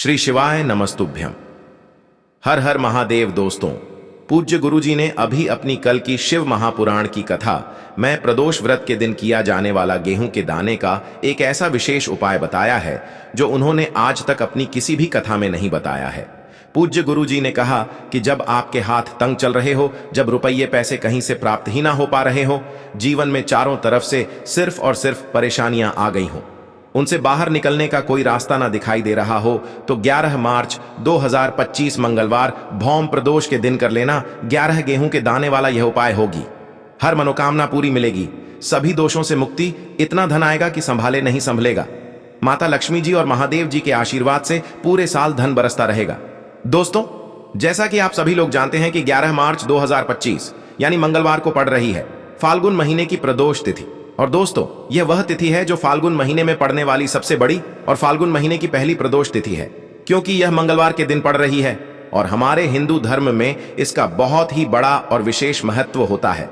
श्री शिवाय नमस्तुभ्यम। हर हर महादेव। दोस्तों, पूज्य गुरुजी ने अभी अपनी कल की शिव महापुराण की कथा में प्रदोष व्रत के दिन किया जाने वाला गेहूं के दाने का एक ऐसा विशेष उपाय बताया है जो उन्होंने आज तक अपनी किसी भी कथा में नहीं बताया है। पूज्य गुरुजी ने कहा कि जब आपके हाथ तंग चल रहे हो, जब रुपये पैसे कहीं से प्राप्त ही ना हो पा रहे हो, जीवन में चारों तरफ से सिर्फ और सिर्फ परेशानियां आ गई हो, उनसे बाहर निकलने का कोई रास्ता ना दिखाई दे रहा हो, तो 11 मार्च 2025 मंगलवार भौम प्रदोष के दिन कर लेना 11 गेहूं के दाने वाला यह उपाय होगी। हर मनोकामना पूरी मिलेगी, सभी दोषों से मुक्ति, इतना धन आएगा कि संभाले नहीं संभलेगा। माता लक्ष्मी जी और महादेव जी के आशीर्वाद से पूरे साल धन बरसता रहेगा। दोस्तों, जैसा कि आप सभी लोग जानते हैं कि 11 मार्च 2025 यानी मंगलवार को पड़ रही है फाल्गुन महीने की प्रदोष तिथि। और दोस्तों, यह वह तिथि है जो फाल्गुन महीने में पड़ने वाली सबसे बड़ी और फाल्गुन महीने की पहली प्रदोष तिथि है, क्योंकि यह मंगलवार के दिन पड़ रही है और हमारे हिंदू धर्म में इसका बहुत ही बड़ा और विशेष महत्व होता है।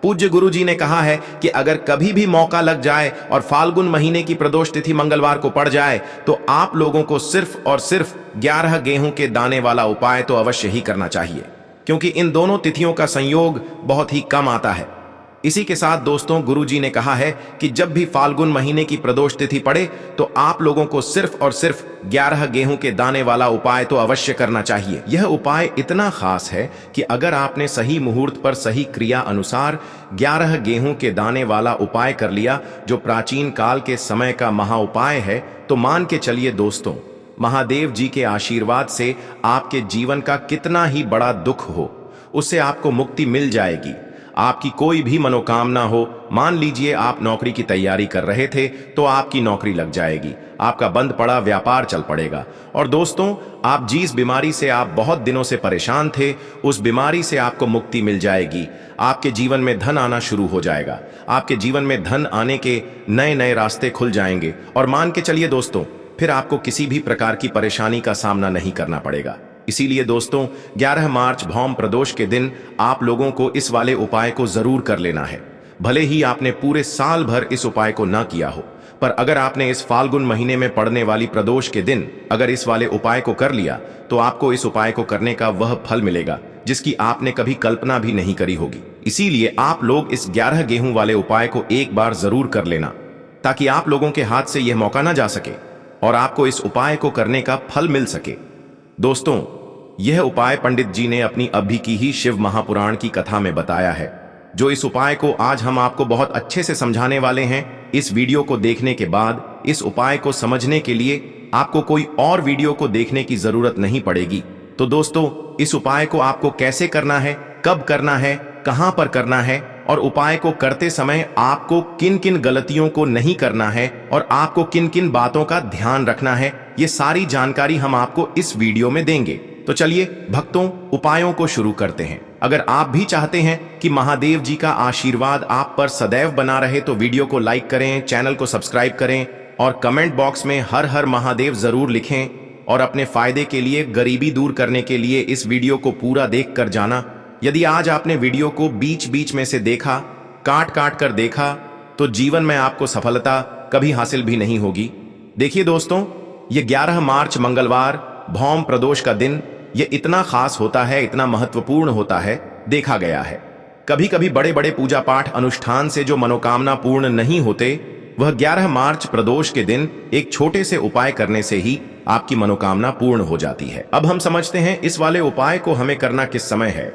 पूज्य गुरु जी ने कहा है कि अगर कभी भी मौका लग जाए और फाल्गुन महीने की प्रदोष तिथि मंगलवार को पड़ जाए तो आप लोगों को सिर्फ और सिर्फ 11 गेहूं के दाने वाला उपाय तो अवश्य ही करना चाहिए, क्योंकि इन दोनों तिथियों का संयोग बहुत ही कम आता है। इसी के साथ दोस्तों, गुरुजी ने कहा है कि जब भी फाल्गुन महीने की प्रदोष तिथि पड़े तो आप लोगों को सिर्फ और सिर्फ 11 गेहूं के दाने वाला उपाय तो अवश्य करना चाहिए। यह उपाय इतना खास है कि अगर आपने सही मुहूर्त पर सही क्रिया अनुसार 11 गेहूं के दाने वाला उपाय कर लिया, जो प्राचीन काल के समय का महा उपाय है, तो मान के चलिए दोस्तों, महादेव जी के आशीर्वाद से आपके जीवन का कितना ही बड़ा दुख हो, उससे आपको मुक्ति मिल जाएगी। आपकी कोई भी मनोकामना हो, मान लीजिए आप नौकरी की तैयारी कर रहे थे तो आपकी नौकरी लग जाएगी, आपका बंद पड़ा व्यापार चल पड़ेगा। और दोस्तों, आप जिस बीमारी से आप बहुत दिनों से परेशान थे, उस बीमारी से आपको मुक्ति मिल जाएगी। आपके जीवन में धन आना शुरू हो जाएगा, आपके जीवन में धन आने के नए नए रास्ते खुल जाएंगे। और मान के चलिए दोस्तों, फिर आपको किसी भी प्रकार की परेशानी का सामना नहीं करना पड़ेगा। इसीलिए दोस्तों, 11 मार्च भौम प्रदोष के दिन आप लोगों को इस वाले उपाय को जरूर कर लेना है। भले ही आपने पूरे साल भर इस उपाय को ना किया हो, पर अगर आपने इस फाल्गुन महीने में पड़ने वाली प्रदोष के दिन अगर इस वाले उपाय को कर लिया तो आपको इस उपाय को करने का वह फल मिलेगा जिसकी आपने कभी कल्पना भी नहीं करी होगी। इसीलिए आप लोग इस 11 गेहूं वाले उपाय को एक बार जरूर कर लेना, ताकि आप लोगों के हाथ से यह मौका ना जा सके और आपको इस उपाय को करने का फल मिल सके। दोस्तों, यह उपाय पंडित जी ने अपनी अभी की ही शिव महापुराण की कथा में बताया है, जो इस उपाय को आज हम आपको बहुत अच्छे से समझाने वाले हैं। इस वीडियो को देखने के बाद इस उपाय को समझने के लिए आपको कोई और वीडियो को देखने की जरूरत नहीं पड़ेगी। तो दोस्तों, इस उपाय को आपको कैसे करना है, कब करना है, कहां पर करना है और उपाय को करते समय आपको किन किन गलतियों को नहीं करना है और आपको किन किन बातों का ध्यान रखना है, ये सारी जानकारी हम आपको इस वीडियो में देंगे। तो चलिए भक्तों, उपायों को शुरू करते हैं। अगर आप भी चाहते हैं कि महादेव जी का आशीर्वाद आप पर सदैव बना रहे तो वीडियो को लाइक करें, चैनल को सब्सक्राइब करें और कमेंट बॉक्स में हर हर महादेव जरूर लिखें। और अपने फायदे के लिए, गरीबी दूर करने के लिए इस वीडियो को पूरा देख कर जाना। यदि आज आपने वीडियो को बीच बीच में से देखा, काट काट कर देखा, तो जीवन में आपको सफलता कभी हासिल भी नहीं होगी। देखिए दोस्तों, ये 11 मार्च मंगलवार भौम प्रदोष का दिन ये इतना खास होता है, इतना महत्वपूर्ण होता है, देखा गया है कभी कभी बड़े बड़े पूजा पाठ अनुष्ठान से जो मनोकामना पूर्ण नहीं होते, वह 11 मार्च प्रदोष के दिन एक छोटे से उपाय करने से ही आपकी मनोकामना पूर्ण हो जाती है। अब हम समझते हैं इस वाले उपाय को हमें करना किस समय है।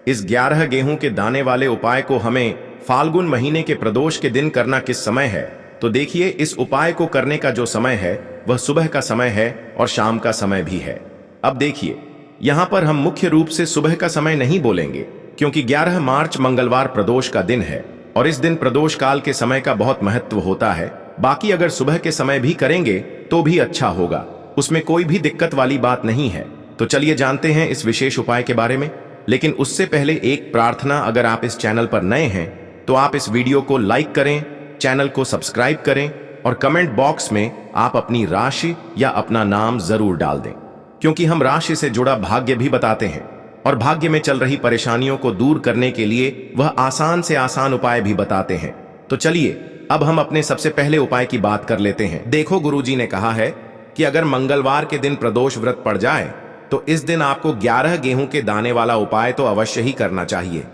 इस 11 गेहूं के दाने वाले उपाय को हमें फाल्गुन महीने के प्रदोष के दिन करना किस समय है। तो देखिए, इस उपाय को करने का जो समय है वह सुबह का समय है और शाम का समय भी है। अब देखिए, यहां पर हम मुख्य रूप से सुबह का समय नहीं बोलेंगे, क्योंकि 11 मार्च मंगलवार प्रदोष का दिन है और इस दिन प्रदोष काल के समय का बहुत महत्व होता है। बाकी अगर सुबह के समय भी करेंगे तो भी अच्छा होगा, उसमें कोई भी दिक्कत वाली बात नहीं है। तो चलिए जानते हैं इस विशेष उपाय के बारे में। लेकिन उससे पहले एक प्रार्थना, अगर आप इस चैनल पर नए हैं तो आप इस वीडियो को लाइक करें, चैनल को सब्सक्राइब करें और कमेंट बॉक्स में आप अपनी राशि या अपना नाम जरूर डाल दें, क्योंकि हम राशि से जुड़ा भाग्य भी बताते हैं और भाग्य में चल रही परेशानियों को दूर करने के लिए वह आसान से आसान उपाय भी बताते हैं। तो चलिए अब हम अपने सबसे पहले उपाय की बात कर लेते हैं। देखो, गुरुजी ने कहा है कि अगर मंगलवार के दिन प्रदोष व्रत पड़ जाए तो इस दिन आपको 11 गेहूं के दाने वाला उपाय तो अवश्य ही करना चाहिए।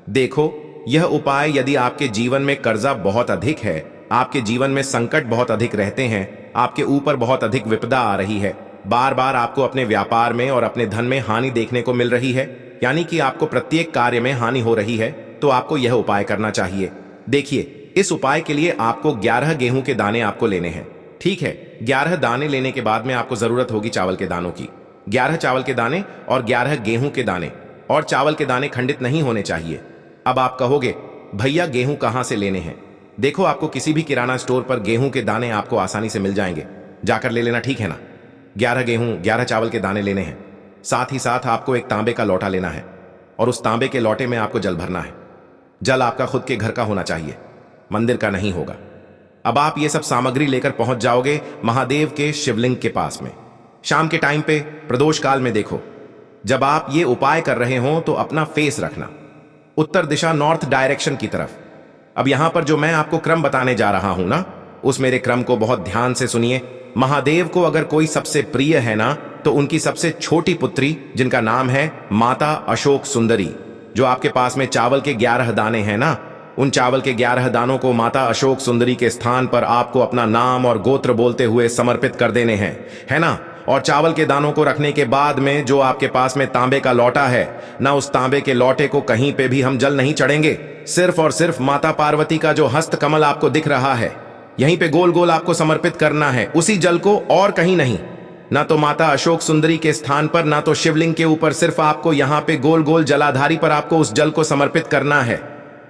देखो, यह उपाय यदि आपके जीवन में कर्जा बहुत अधिक है, आपके जीवन में संकट बहुत अधिक रहते हैं, आपके ऊपर बहुत अधिक विपदा आ रही है, बार बार आपको अपने व्यापार में और अपने धन में हानि देखने को मिल रही है, यानी कि आपको प्रत्येक कार्य में हानि हो रही है, तो आपको यह उपाय करना चाहिए। देखिए, इस उपाय के लिए आपको 11 गेहूं के दाने आपको लेने हैं। ठीक है, 11 दाने लेने के बाद में आपको जरूरत होगी चावल के दानों की। 11 चावल के दाने और 11 गेहूं के दाने, और चावल के दाने खंडित नहीं होने चाहिए। अब आप कहोगे, भैया गेहूं कहां से लेने हैं? देखो, आपको किसी भी किराना स्टोर पर गेहूं के दाने आपको आसानी से मिल जाएंगे, जाकर ले लेना, ठीक है ना। 11 गेहूं 11 चावल के दाने लेने हैं। साथ ही साथ आपको एक तांबे का लोटा लेना है और उस तांबे के लोटे में आपको जल भरना है। जल आपका खुद के घर का होना चाहिए, मंदिर का नहीं होगा। अब आप ये सब सामग्री लेकर पहुंच जाओगे महादेव के शिवलिंग के पास में। शाम के टाइम पे प्रदोष काल में देखो, जब आप ये उपाय कर रहे हो तो अपना फेस रखना उत्तर दिशा, नॉर्थ डायरेक्शन की तरफ। अब यहां पर जो मैं आपको क्रम बताने जा रहा हूं ना, उस मेरे क्रम को बहुत ध्यान से सुनिए। महादेव को अगर कोई सबसे प्रिय है ना, तो उनकी सबसे छोटी पुत्री, जिनका नाम है माता अशोक सुंदरी, जो आपके पास में चावल के 11 दाने हैं ना, उन चावल के 11 दानों को माता अशोक सुंदरी के स्थान पर आपको अपना नाम और गोत्र बोलते हुए समर्पित कर देने हैं, है ना। और चावल के दानों को रखने के बाद में जो आपके पास में तांबे का लोटा है ना, उस तांबे के लोटे को कहीं पे भी हम जल नहीं चढ़ेंगे। सिर्फ और सिर्फ माता पार्वती का जो हस्त कमल आपको दिख रहा है, यहीं पे गोल गोल आपको समर्पित करना है उसी जल को, और कहीं नहीं। ना तो माता अशोक सुंदरी के स्थान पर, ना तो शिवलिंग के ऊपर, सिर्फ आपको यहां पे गोल गोल जलाधारी पर आपको उस जल को समर्पित करना है।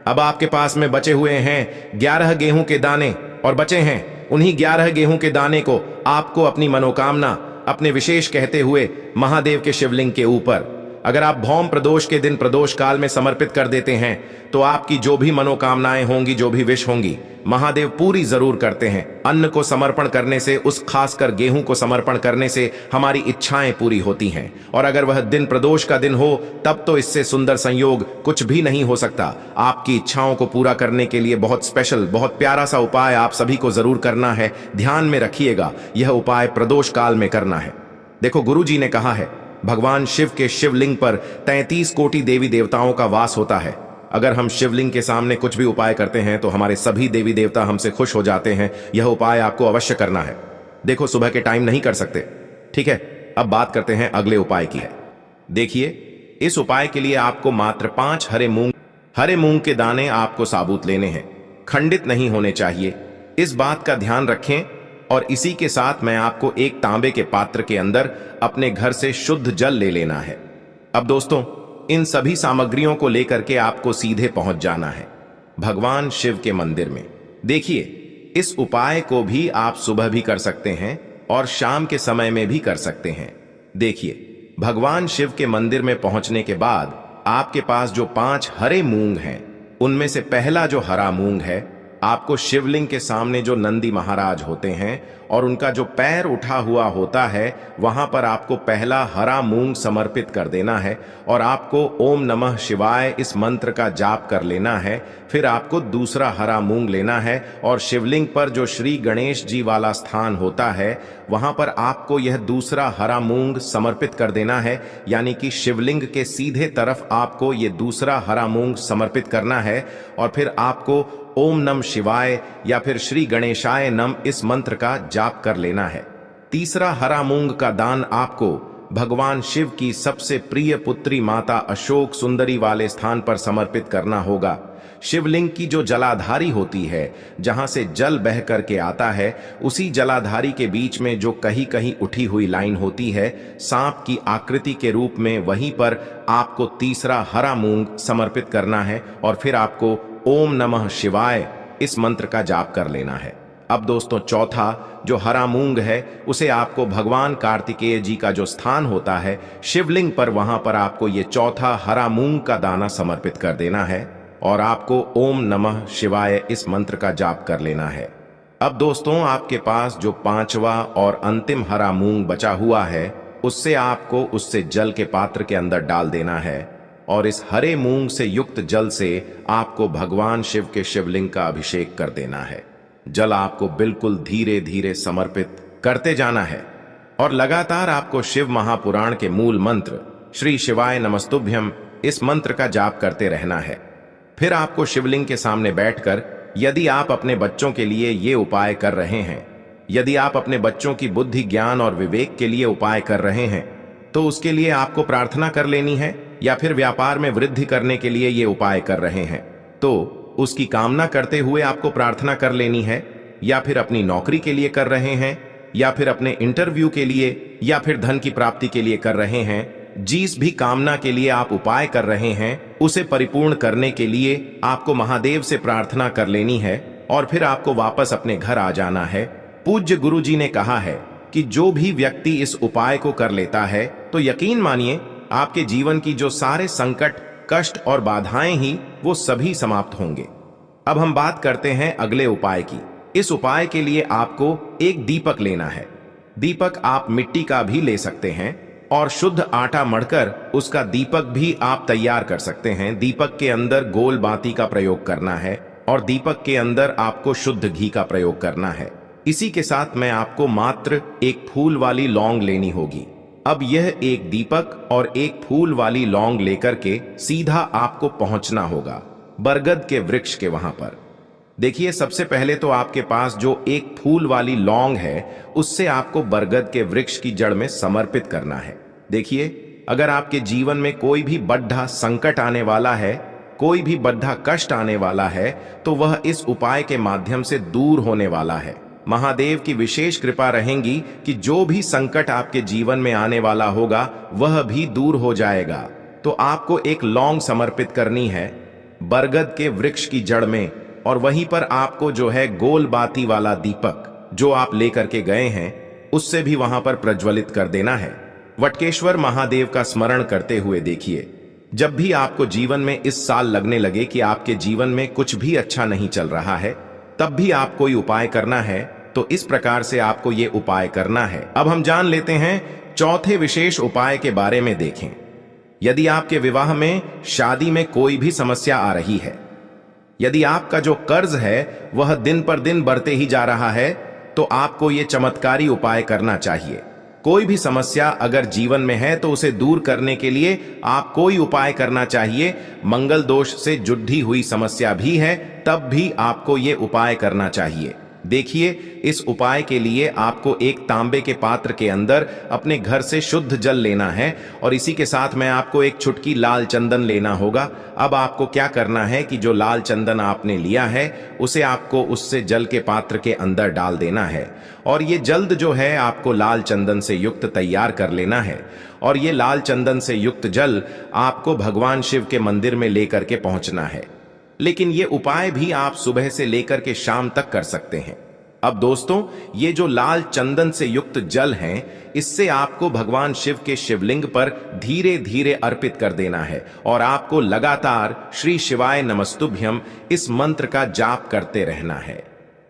अब आपके पास में बचे हुए हैं 11 गेहूं के दाने, और बचे हैं उन्हीं 11 गेहूं के दाने को आपको अपनी मनोकामना, अपने विशेष कहते हुए महादेव के शिवलिंग के ऊपर, अगर आप भौम प्रदोष के दिन प्रदोष काल में समर्पित कर देते हैं तो आपकी जो भी मनोकामनाएं होंगी, जो भी विश होंगी, महादेव पूरी जरूर करते हैं। अन्न को समर्पण करने से, उस खासकर गेहूं को समर्पण करने से हमारी इच्छाएं पूरी होती हैं। और अगर वह दिन प्रदोष का दिन हो, तब तो इससे सुंदर संयोग कुछ भी नहीं हो सकता। आपकी इच्छाओं को पूरा करने के लिए बहुत स्पेशल, बहुत प्यारा सा उपाय आप सभी को जरूर करना है। ध्यान में रखिएगा, यह उपाय प्रदोष काल में करना है। देखो, गुरु जी ने कहा है, भगवान शिव के शिवलिंग पर 33 कोटि देवी देवताओं का वास होता है। अगर हम शिवलिंग के सामने कुछ भी उपाय करते हैं तो हमारे सभी देवी देवता हमसे खुश हो जाते हैं। यह उपाय आपको अवश्य करना है। देखो, सुबह के टाइम नहीं कर सकते, ठीक है। अब बात करते हैं अगले उपाय की है। देखिए, इस उपाय के लिए आपको मात्र 5 हरे मूंग के दाने आपको साबुत लेने हैं, खंडित नहीं होने चाहिए। इस बात का ध्यान रखें। और इसी के साथ मैं आपको एक तांबे के पात्र के अंदर अपने घर से शुद्ध जल ले लेना है। अब दोस्तों, इन सभी सामग्रियों को लेकर के आपको सीधे पहुंच जाना है भगवान शिव के मंदिर में। देखिए, इस उपाय को भी आप सुबह भी कर सकते हैं और शाम के समय में भी कर सकते हैं। देखिए, भगवान शिव के मंदिर में पहुंचने के बाद आपके पास जो 5 हरे मूंग हैं, उनमें से पहला जो हरा मूंग है, आपको शिवलिंग के सामने जो नंदी महाराज होते हैं और उनका जो पैर उठा हुआ होता है, वहां पर आपको पहला हरा मूंग समर्पित कर देना है और आपको ओम नमः शिवाय इस मंत्र का जाप कर लेना है। फिर आपको दूसरा हरा मूंग लेना है और शिवलिंग पर जो श्री गणेश जी वाला स्थान होता है, वहां पर आपको यह दूसरा हरा मूंग समर्पित कर देना है। यानी कि शिवलिंग के सीधे तरफ आपको ये दूसरा हरा मूंग समर्पित करना है और फिर आपको ओम नम शिवाय या फिर श्री गणेशाय नम इस मंत्र का जाप कर लेना है। तीसरा हरा मूंग का दान आपको भगवान शिव की सबसे प्रिय पुत्री माता अशोक सुंदरी वाले स्थान पर समर्पित करना होगा। शिवलिंग की जो जलाधारी होती है, जहां से जल बह करके आता है, उसी जलाधारी के बीच में जो कहीं कहीं उठी हुई लाइन होती है सांप की आकृति के रूप में, वहीं पर आपको तीसरा हरा मूंग समर्पित करना है और फिर आपको ओम नमः शिवाय इस मंत्र का जाप कर लेना है। अब दोस्तों, चौथा जो हरा मूंग है, उसे आपको भगवान कार्तिकेय जी का जो स्थान होता है शिवलिंग पर, वहां पर आपको ये चौथा हरा मूंग का दाना समर्पित कर देना है और आपको ओम नमः शिवाय इस मंत्र का जाप कर लेना है। अब दोस्तों, आपके पास जो 5वां और अंतिम हरा मूंग बचा हुआ है, उससे आपको उससे जल के पात्र के अंदर डाल देना है और इस हरे मूंग से युक्त जल से आपको भगवान शिव के शिवलिंग का अभिषेक कर देना है। जल आपको बिल्कुल धीरे धीरे समर्पित करते जाना है और लगातार आपको शिव महापुराण के मूल मंत्र श्री शिवाय नमस्तुभ्यम इस मंत्र का जाप करते रहना है। फिर आपको शिवलिंग के सामने बैठकर, यदि आप अपने बच्चों के लिए ये उपाय कर रहे हैं, यदि आप अपने बच्चों की बुद्धि, ज्ञान और विवेक के लिए उपाय कर रहे हैं, तो उसके लिए आपको प्रार्थना कर लेनी है। या फिर व्यापार में वृद्धि करने के लिए ये उपाय कर रहे हैं तो उसकी कामना करते हुए आपको प्रार्थना कर लेनी है। या फिर अपनी नौकरी के लिए कर रहे हैं, या फिर अपने इंटरव्यू के लिए, या फिर धन की प्राप्ति के लिए कर रहे हैं, जिस भी कामना के लिए आप उपाय कर रहे हैं उसे परिपूर्ण करने के लिए आपको महादेव से प्रार्थना कर लेनी है और फिर आपको वापस अपने घर आ जाना है। पूज्य गुरु जी ने कहा है कि जो भी व्यक्ति इस उपाय को कर लेता है तो यकीन मानिए आपके जीवन की जो सारे संकट, कष्ट और बाधाएं ही वो सभी समाप्त होंगे। अब हम बात करते हैं अगले उपाय की। इस उपाय के लिए आपको एक दीपक लेना है। दीपक आप मिट्टी का भी ले सकते हैं और शुद्ध आटा मढ़कर उसका दीपक भी आप तैयार कर सकते हैं। दीपक के अंदर गोल बाती का प्रयोग करना है और दीपक के अंदर आपको शुद्ध घी का प्रयोग करना है। इसी के साथ मैं आपको मात्र एक फूल वाली लौंग लेनी होगी। अब यह एक दीपक और एक फूल वाली लौंग लेकर के सीधा आपको पहुंचना होगा बरगद के वृक्ष के वहां पर। देखिए, सबसे पहले तो आपके पास जो एक फूल वाली लौंग है उससे आपको बरगद के वृक्ष की जड़ में समर्पित करना है। देखिए, अगर आपके जीवन में कोई भी बड़ा संकट आने वाला है, कोई भी बड़ा कष्ट आने वाला है, तो वह इस उपाय के माध्यम से दूर होने वाला है। महादेव की विशेष कृपा रहेगी कि जो भी संकट आपके जीवन में आने वाला होगा वह भी दूर हो जाएगा। तो आपको एक लौंग समर्पित करनी है बरगद के वृक्ष की जड़ में और वहीं पर आपको जो है गोल बाती वाला दीपक जो आप लेकर के गए हैं उससे भी वहां पर प्रज्वलित कर देना है। वटकेश्वर महादेव का स्मरण करते हुए देखिए, जब भी आपको जीवन में इस साल लगने लगे कि आपके जीवन में कुछ भी अच्छा नहीं चल रहा है, तब भी आप कोई उपाय करना है तो इस प्रकार से आपको ये उपाय करना है। अब हम जान लेते हैं चौथे विशेष उपाय के बारे में। देखें, यदि आपके विवाह में, शादी में कोई भी समस्या आ रही है, यदि आपका जो कर्ज है वह दिन पर दिन बढ़ते ही जा रहा है, तो आपको ये चमत्कारी उपाय करना चाहिए। कोई भी समस्या अगर जीवन में है तो उसे दूर करने के लिए आप कोई उपाय करना चाहिए। मंगल दोष से जुड़ी हुई समस्या भी है तब भी आपको ये उपाय करना चाहिए। देखिए, इस उपाय के लिए आपको एक तांबे के पात्र के अंदर अपने घर से शुद्ध जल लेना है और इसी के साथ में आपको एक चुटकी लाल चंदन लेना होगा। अब आपको क्या करना है कि जो लाल चंदन आपने लिया है उसे आपको उससे जल के पात्र के अंदर डाल देना है और ये जल्द जो है आपको लाल चंदन से युक्त तैयार कर लेना है। और ये लाल चंदन से युक्त जल आपको भगवान शिव के मंदिर में लेकर के पहुंचना है। लेकिन ये उपाय भी आप सुबह से लेकर के शाम तक कर सकते हैं। अब दोस्तों, ये जो लाल चंदन से युक्त जल है, इससे आपको भगवान शिव के शिवलिंग पर धीरे धीरे अर्पित कर देना है और आपको लगातार श्री शिवाय नमस्तुभ्यम इस मंत्र का जाप करते रहना है।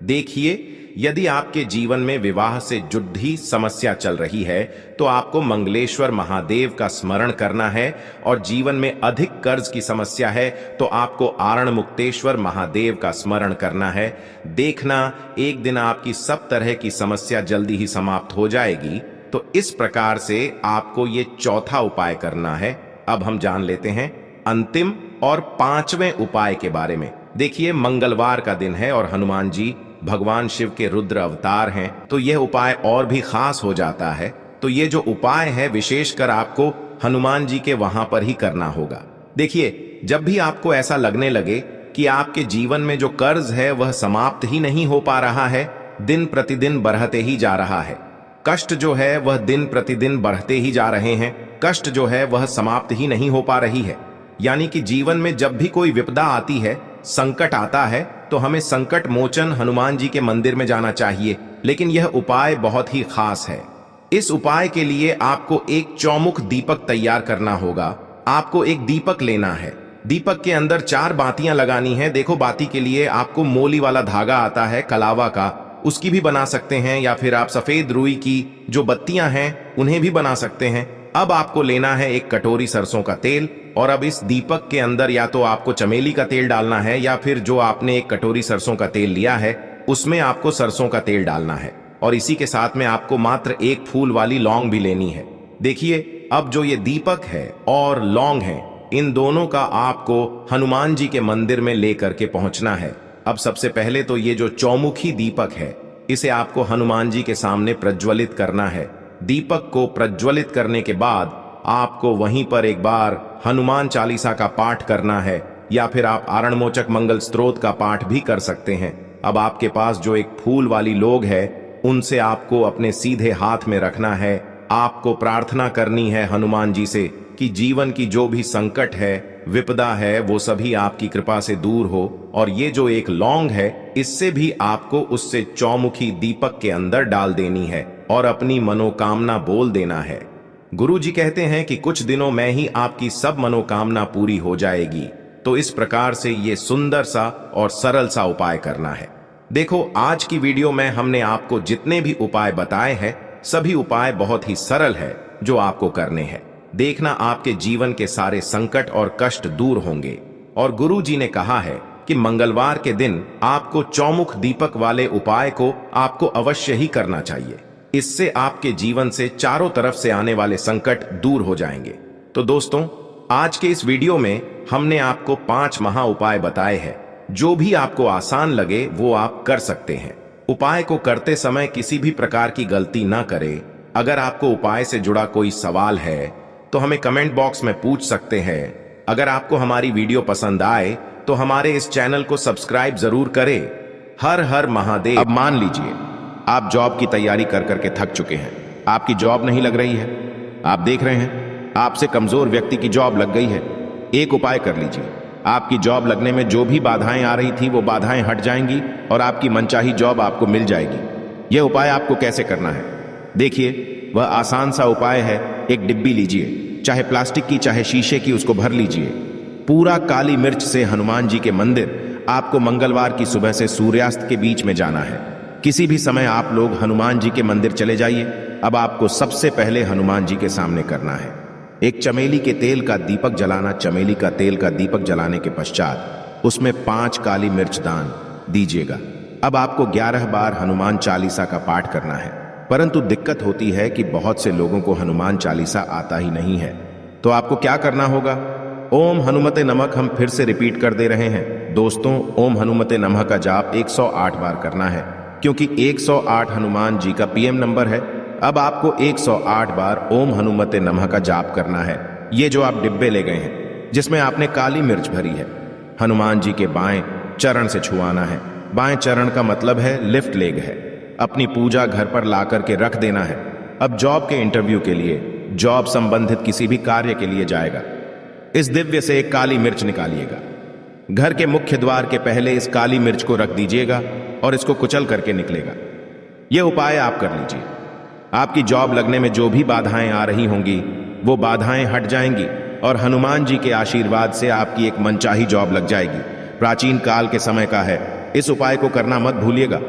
देखिए, यदि आपके जीवन में विवाह से जुड़ी समस्या चल रही है तो आपको मंगलेश्वर महादेव का स्मरण करना है और जीवन में अधिक कर्ज की समस्या है तो आपको आरण मुक्तेश्वर महादेव का स्मरण करना है। देखना, एक दिन आपकी सब तरह की समस्या जल्दी ही समाप्त हो जाएगी। तो इस प्रकार से आपको ये चौथा उपाय करना है। अब हम जान लेते हैं अंतिम और पांचवें उपाय के बारे में। देखिए, मंगलवार का दिन है और हनुमान जी भगवान शिव के रुद्र अवतार हैं, तो यह उपाय और भी खास हो जाता है। तो ये जो उपाय है विशेषकर आपको हनुमान जी के वहां पर ही करना होगा। देखिए, जब भी आपको ऐसा लगने लगे कि आपके जीवन में जो कर्ज है वह समाप्त ही नहीं हो पा रहा है, दिन प्रतिदिन बढ़ते ही जा रहा है, कष्ट जो है वह दिन प्रतिदिन बढ़ते ही जा रहे हैं, कष्ट जो है वह समाप्त ही नहीं हो पा रही है, यानी कि जीवन में जब भी कोई विपदा आती है, संकट आता है, तो हमें संकट मोचन हनुमान जी के मंदिर में जाना चाहिए। लेकिन यह उपाय बहुत ही खास है। इस उपाय के लिए आपको एक चौमुख दीपक तैयार करना होगा। आपको एक दीपक लेना है, दीपक के अंदर 4 बातियां लगानी है। देखो, बाती के लिए आपको मोली वाला धागा आता है कलावा का, उसकी भी बना सकते हैं, या फिर आप सफेद रुई की जो बत्तियां हैं उन्हें भी बना सकते हैं। अब आपको लेना है एक कटोरी सरसों का तेल और अब इस दीपक के अंदर या तो आपको चमेली का तेल डालना है या फिर जो आपने एक कटोरी सरसों का तेल लिया है उसमें आपको सरसों का तेल डालना है। और इसी के साथ में आपको मात्र एक फूल वाली लौंग भी लेनी है। देखिए, अब जो ये दीपक है और लौंग है, इन दोनों का आपको हनुमान जी के मंदिर में लेकर के पहुंचना है। अब सबसे पहले तो ये जो चौमुखी दीपक है, इसे आपको हनुमान जी के सामने प्रज्वलित करना है। दीपक को प्रज्वलित करने के बाद आपको वहीं पर एक बार हनुमान चालीसा का पाठ करना है, या फिर आप आरणमोचक मंगल स्तोत्र का पाठ भी कर सकते हैं। अब आपके पास जो एक फूल वाली लोग है, उनसे आपको अपने सीधे हाथ में रखना है। आपको प्रार्थना करनी है हनुमान जी से कि जीवन की जो भी संकट है, विपदा है, वो सभी आपकी कृपा से दूर हो। और ये जो एक लौंग है, इससे भी आपको उससे चौमुखी दीपक के अंदर डाल देनी है और अपनी मनोकामना बोल देना है। गुरु जी कहते हैं कि कुछ दिनों में ही आपकी सब मनोकामना पूरी हो जाएगी। तो इस प्रकार से ये सुंदर सा और सरल सा उपाय करना है। देखो, आज की वीडियो में हमने आपको जितने भी उपाय बताए हैं, सभी उपाय बहुत ही सरल है जो आपको करने हैं। देखना, आपके जीवन के सारे संकट और कष्ट दूर होंगे। और गुरु जी ने कहा है कि मंगलवार के दिन आपको चौमुख दीपक वाले उपाय को आपको अवश्य ही करना चाहिए। इससे आपके जीवन से चारों तरफ से आने वाले संकट दूर हो जाएंगे। तो दोस्तों, आज के इस वीडियो में हमने आपको 5 महा उपाय बताए हैं। जो भी आपको आसान लगे वो आप कर सकते हैं। उपाय को करते समय किसी भी प्रकार की गलती ना करें। अगर आपको उपाय से जुड़ा कोई सवाल है तो हमें कमेंट बॉक्स में पूछ सकते हैं। अगर आपको हमारी वीडियो पसंद आए तो हमारे इस चैनल को सब्सक्राइब जरूर करें। हर हर महादेव। अब मान लीजिए आप जॉब की तैयारी कर करके थक चुके हैं, आपकी जॉब नहीं लग रही है। आप देख रहे हैं आपसे कमजोर व्यक्ति की जॉब लग गई है। एक उपाय कर लीजिए, आपकी जॉब लगने में जो भी बाधाएं आ रही थी वो बाधाएं हट जाएंगी और आपकी मनचाही जॉब आपको मिल जाएगी। यह उपाय आपको कैसे करना है, देखिए, वह आसान सा उपाय है। एक डिब्बी लीजिए, चाहे प्लास्टिक की चाहे शीशे की, उसको भर लीजिए। पूरा काली मिर्च से हनुमान जी के मंदिर आपको मंगलवार की सुबह से सूर्यास्त के बीच में जाना है। किसी भी समय आप लोग हनुमान जी के मंदिर चले जाइए। अब आपको सबसे पहले हनुमान जी के सामने करना है एक चमेली के तेल का दीपक जलाना। चमेली का तेल का दीपक जलाने के पश्चात उसमें 5 काली मिर्च दान दीजिएगा। अब आपको 11 बार हनुमान चालीसा का पाठ करना है। परंतु दिक्कत होती है कि बहुत से लोगों को हनुमान चालीसा आता ही नहीं है। तो आपको क्या करना होगा, ओम हनुमते नमः हम फिर से रिपीट कर दे रहे हैं। दोस्तों, ओम हनुमते नमः का जाप 108 बार करना है, क्योंकि 108 हनुमान जी का पीएम नंबर है। अब आपको 108 बार ओम हनुमते नमः का जाप करना है। ये जो आप डिब्बे ले गए हैं जिसमें आपने काली मिर्च भरी है, हनुमान जी के बाएं चरण से छुआना है। बाएं चरण का मतलब है लिफ्ट लेग है। अपनी पूजा घर पर ला करके रख देना है। अब जॉब के इंटरव्यू के लिए, जॉब संबंधित किसी भी कार्य के लिए जाएगा, इस दिव्य से एक काली मिर्च निकालिएगा। घर के मुख्य द्वार के पहले इस काली मिर्च को रख दीजिएगा और इसको कुचल करके निकलेगा। यह उपाय आप कर लीजिए। आपकी जॉब लगने में जो भी बाधाएं आ रही होंगी वो बाधाएं हट जाएंगी और हनुमान जी के आशीर्वाद से आपकी एक मनचाही जॉब लग जाएगी। प्राचीन काल के समय का है, इस उपाय को करना मत भूलिएगा।